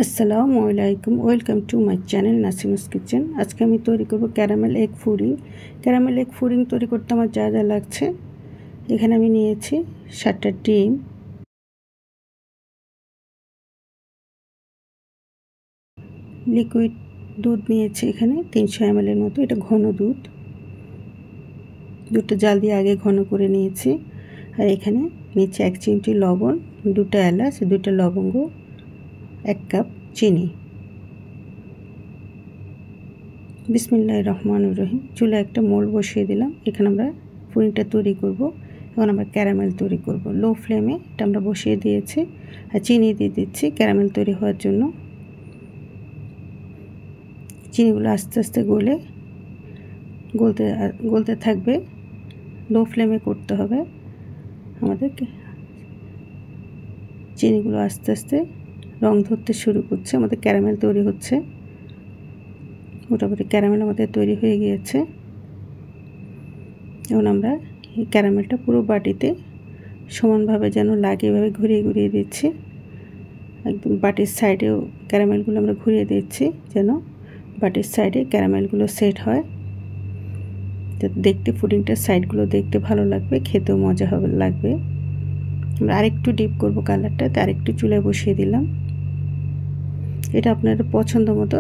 আসসালামু আলাইকুম, welcome to my channel Nasima's kitchen. আজকে আমি তৈরি করব caramel egg pudding. Caramel egg pudding তৈরি করতে আমার যা যা লাগছে, এখানে আমি নিয়েছি 7টা ডিম, লিকুইড দুধ নিয়েছি এখানে 300 ml এর মতো, এটা ঘন দুধ। দুধটা জাল দিয়ে আগে ঘন করে নিয়েছি। আর এখানে নিচে 1 চিমটি লবণ, 2টা এলাচ, 2টা লবঙ্গ, 1 কাপ চিনি। বিসমিল্লাহির রহমানির রহিম। চুলায় একটা মোল্ড বসিয়ে দিলাম। এখানে আমরা পুডিংটা তৈরি করব। এখন আমরা ক্যারামেল তৈরি করব। লো ফ্লেমে এটা আমরা বসিয়ে দিয়েছি। আর চিনি দিয়ে দিচ্ছি ক্যারামেল তৈরি হওয়ার জন্য। চিনিগুলো আস্তে আস্তে গলতে থাকবে। লো ফ্লেমে করতে হবে আমাদেরকে। চিনিগুলো আস্তে আস্তে রং ধরতে শুরু করছে, আমাদের ক্যারামেল তৈরি হচ্ছে। মোটামুটি ক্যারামেল আমাদের তৈরি হয়ে গিয়েছে। এখন আমরা এই ক্যারামেলটা পুরো বাটিতে সমানভাবে যেন লাগে এভাবে ঘুরিয়ে ঘুরিয়ে দিচ্ছি। একদম বাটির সাইডেও ক্যারামেলগুলো আমরা ঘুরিয়ে দিচ্ছি যেন বাটির সাইডে ক্যারামেলগুলো সেট হয়। দেখতে পুডিংটার সাইডগুলো দেখতে ভালো লাগবে, খেতেও মজা লাগবে। আমরা আরেকটু ডিপ করব কালারটা, তাই আরেকটু চুলায় বসিয়ে দিলাম। এটা আপনাদের পছন্দ মতো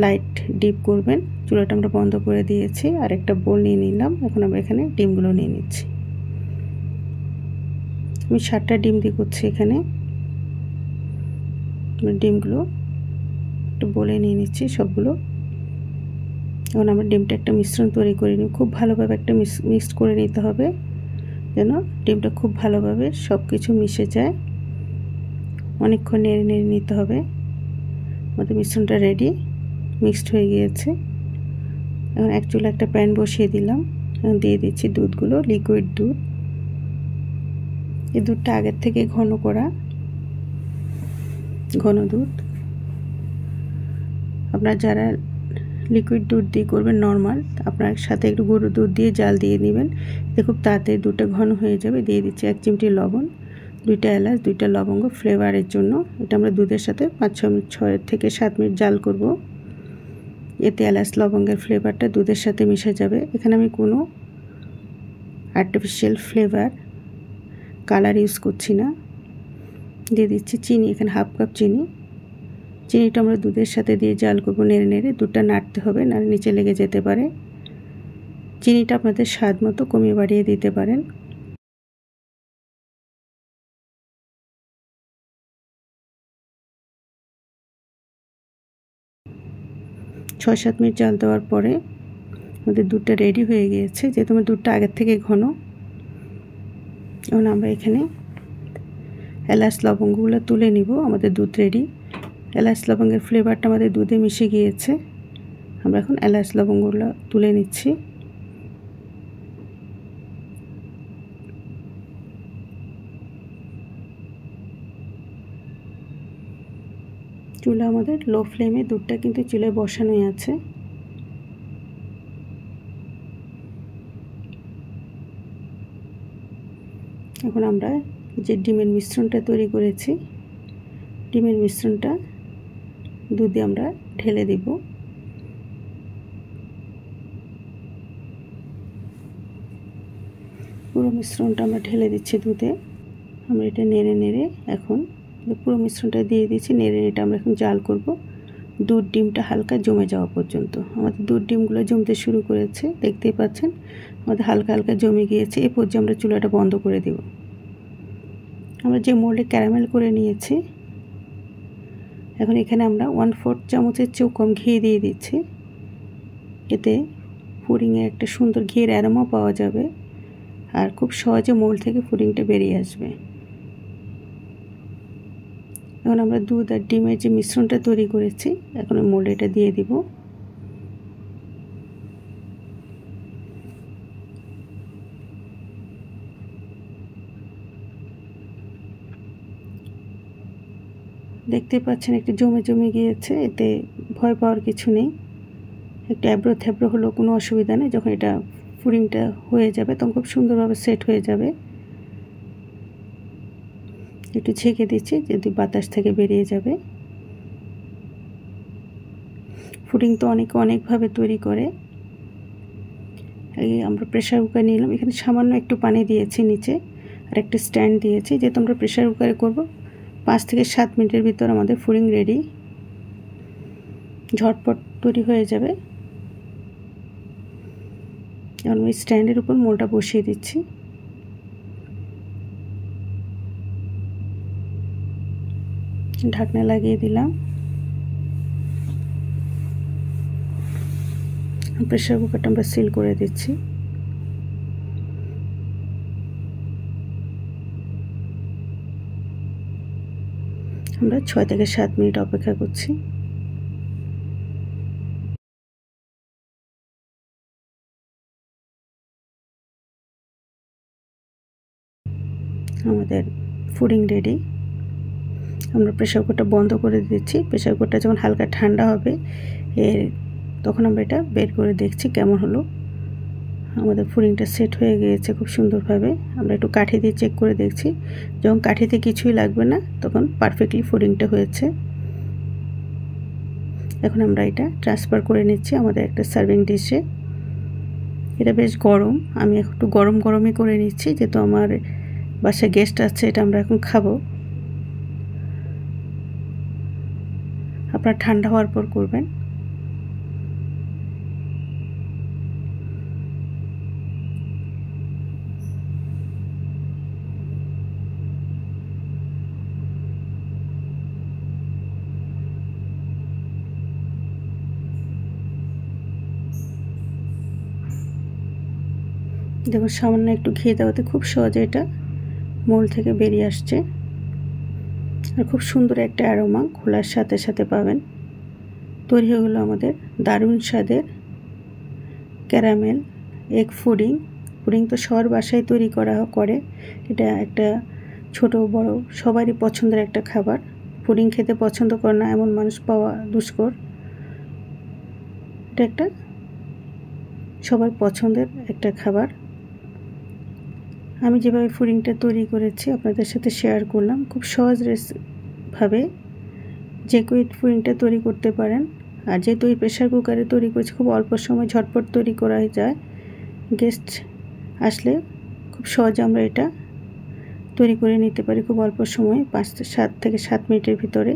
লাইট ডিপ করবেন। চুলাটা আমরা বন্ধ করে দিয়েছি। আর একটা বোল নিয়ে নিলাম। এখন আমরা এখানে ডিমগুলো নিয়ে নিচ্ছি। আমি 7টা ডিম দিয়ে করছি এখানে। ডিমগুলো একটা বোলে নিয়ে নিচ্ছি সবগুলো। এখন আমরা ডিমটা একটা মিশ্রণ তৈরি করে নিই। খুব ভালোভাবে একটা মিক্সড করে নিতে হবে যেন ডিমটা খুব ভালোভাবে সব কিছু মিশে যায়। অনেকক্ষণ নেড়ে নেড়ে নিতে হবে। আমাদের মিশ্রণটা রেডি, মিক্সড হয়ে গিয়েছে। এখন এক চুলা একটা প্যান বসিয়ে দিলাম। এখন দিয়ে দিচ্ছি দুধগুলো, লিকুইড দুধ। এই দুধটা আগের থেকে ঘন করা, ঘন দুধ। আপনার যারা লিকুইড দুধ দিয়ে করবেন নর্মাল, আপনার সাথে একটু গুঁড়ো দুধ দিয়ে জাল দিয়ে নেবেন। এতে খুব তাড়াতাড়ি দুধটা ঘন হয়ে যাবে। দিয়ে দিচ্ছি 1 চিমটি লবণ, 2টা এলাচ, 2টা লবঙ্গ ফ্লেভারের জন্য। এটা আমরা দুধের সাথে 6 থেকে 7 মিনিট জাল করব। এতে এলাচ লবঙ্গের ফ্লেভারটা দুধের সাথে মিশে যাবে। এখানে আমি কোনো আর্টিফিশিয়াল ফ্লেভার কালার ইউজ করছি না। দিয়ে দিচ্ছি চিনি, এখানে 1/2 কাপ চিনি। চিনিটা আমরা দুধের সাথে দিয়ে জাল করব নেড়ে নেড়ে। দুধটা নাড়তে হবে, নাহলে নিচে লেগে যেতে পারে। চিনিটা আপনাদের স্বাদ মতো কমিয়ে বাড়িয়ে দিতে পারেন। ছয় 7 মিনিট জাল দেওয়ার পরে আমাদের দুধটা রেডি হয়ে গিয়েছে। যেহেতু আমার দুধটা আগের থেকে ঘন, এখন আমরা এখানে এলাচ লবঙ্গগুলো তুলে নিব। আমাদের দুধ রেডি। এলাচ লবঙ্গের ফ্লেভারটা আমাদের দুধে মিশে গিয়েছে। আমরা এখন এলাচ লবঙ্গগুলো তুলে নিচ্ছি। চুলা আমাদের লো ফ্লেমে, দুধটা কিন্তু চুলায় বসানোই আছে। এখন আমরা যে ডিমের মিশ্রণটা তৈরি করেছি, ডিমের মিশ্রণটা দুধে আমরা ঢেলে দিব। পুরো মিশ্রণটা আমরা ঢেলে দিচ্ছি দুধে। আমরা এটা নেড়ে নেড়ে এখন পুরো মিশ্রণটা দিয়ে দিচ্ছি। নেড়ে নেড়ে আমরা এখন জাল করব দুধ ডিমটা হালকা জমে যাওয়া পর্যন্ত। আমাদের দুধ ডিমগুলো জমতে শুরু করেছে, দেখতেই পাচ্ছেন আমাদের হালকা হালকা জমে গিয়েছে। এই পর্যায়ে আমরা চুলাটা বন্ধ করে দেব। আমরা যে মোল্ডে ক্যারামেল করে নিয়েছি, এখন এখানে আমরা 1/4 চামচের চেয়েও কম ঘি দিয়ে দিচ্ছি। এতে পুডিংয়ে একটা সুন্দর ঘিয়ের অ্যারোমা পাওয়া যাবে, আর খুব সহজে মোল্ড থেকে পুডিংটা বেরিয়ে আসবে। এখন আমরা দুধ আর ডিমের যে মিশ্রণটা তৈরি করেছি, এখন মোল্ডে এটা দিয়ে দিব। দেখতে পাচ্ছেন একটু জমে জমে গিয়েছে। এতে ভয় পাওয়ার কিছু নেই। একটু অ্যাব্রো থ্যাব্রো হলেও কোনো অসুবিধা নেই। যখন এটা পুডিংটা হয়ে যাবে তখন খুব সুন্দরভাবে সেট হয়ে যাবে। একটু ছেঁকে দিচ্ছি, যদি বাতাস থেকে বেরিয়ে যাবে। পুডিং তো অনেকে অনেকভাবে তৈরি করে। এই আমরা প্রেসার কুকার নিলাম, এখানে সামান্য একটু পানি দিয়েছি নিচে, আর একটা স্ট্যান্ড দিয়েছি। যেহেতু আমরা প্রেসার কুকারে করব, 5 থেকে 7 মিনিটের ভিতর আমাদের পুডিং রেডি, ঝটপট তৈরি হয়ে যাবে। এখন আমি স্ট্যান্ডের উপর মোলটা বসিয়ে দিচ্ছি। ঢাকনা লাগিয়ে দিলাম। প্রেসার কুকারটা আমরা সিল করে দিচ্ছি। আমরা 6 থেকে 7 মিনিট অপেক্ষা করছি। আমাদের পুডিং রেডি। আমরা প্রেসার কুকারটা বন্ধ করে দিচ্ছি। প্রেসার কুকারটা যখন হালকা ঠান্ডা হবে তখন আমরা এটা বের করে দেখছি কেমন হলো। আমাদের পুডিংটা সেট হয়ে গিয়েছে খুব সুন্দরভাবে। আমরা একটু কাঠি দিয়ে চেক করে দেখছি, যখন কাঠিতে কিছুই লাগবে না তখন পারফেক্টলি পুডিংটা হয়েছে। এখন আমরা এটা ট্রান্সফার করে নিচ্ছি আমাদের একটা সার্ভিং ডিশে। এটা বেশ গরম, আমি একটু গরম গরমই করে নিচ্ছি, যেহেতু আমার বাসায় গেস্ট আছে, এটা আমরা এখন খাবো। আপনারা ঠান্ডা হওয়ার পর করবেন। দেখুন সামান্য একটু ঘি দেওয়াতে খুব সহজে এটা মোল থেকে বেরিয়ে আসছে, আর খুব সুন্দর একটা অ্যারোমা খোলার সাথে সাথে পাবেন। তৈরি হয়ে গেলো আমাদের দারুণ স্বাদের ক্যারামেল এগ পুডিং। পুডিং তো সবার বাসায় তৈরি করে, এটা একটা ছোট বড় সবারই পছন্দের একটা খাবার। পুডিং খেতে পছন্দ করে না এমন মানুষ পাওয়া দুষ্কর। এটা একটা সবার পছন্দের একটা খাবার। আমি যেভাবে পুডিংটা তৈরি করেছি আপনাদের সাথে শেয়ার করলাম। খুব সহজ ভাবে যে কেউ পুডিংটা তৈরি করতে পারেন। আর যেহেতু এই প্রেসার কুকারে তৈরি করেছি, খুব অল্প সময় ঝটপট তৈরি করা যায়। গেস্ট আসলে খুব সহজে আমরা এটা তৈরি করে নিতে পারি খুব অল্প সময়, 5 থেকে 7 মিনিটের ভিতরে।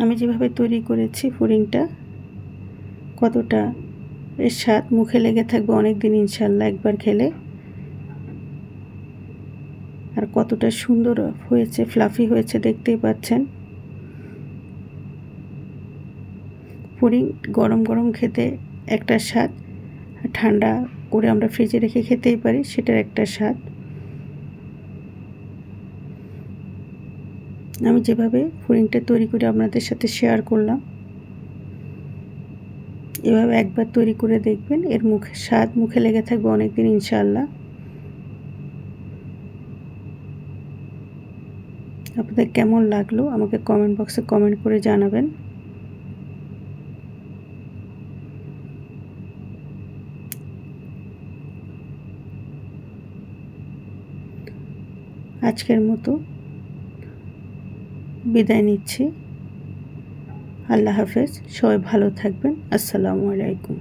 আমি যেভাবে তৈরি করেছি পুডিংটা, কতটা এর স্বাদ মুখে লেগে থাকবে অনেক দিন ইনশাল্লাহ একবার খেলে। আর কতটা সুন্দর হয়েছে, ফ্লাফি হয়েছে দেখতেই পাচ্ছেন। পুডিং গরম গরম খেতে একটা স্বাদ, ঠান্ডা করে আমরা ফ্রিজে রেখে খেতেই পারি, সেটার একটা স্বাদ। আমি যেভাবে পুডিংটা তৈরি করে আপনাদের সাথে শেয়ার করলাম, এভাবে একবার তৈরি করে দেখবেন, এর স্বাদ মুখে লেগে থাকবে অনেক দিন ইনশাআল্লাহ। আপনাদের কেমন লাগলো আমাকে কমেন্ট বক্সে কমেন্ট করে জানাবেন। আজকের মতো বিদায় নিচ্ছি। আল্লাহ হাফেজ, সবাই ভালো থাকবেন। আসসালামু আলাইকুম।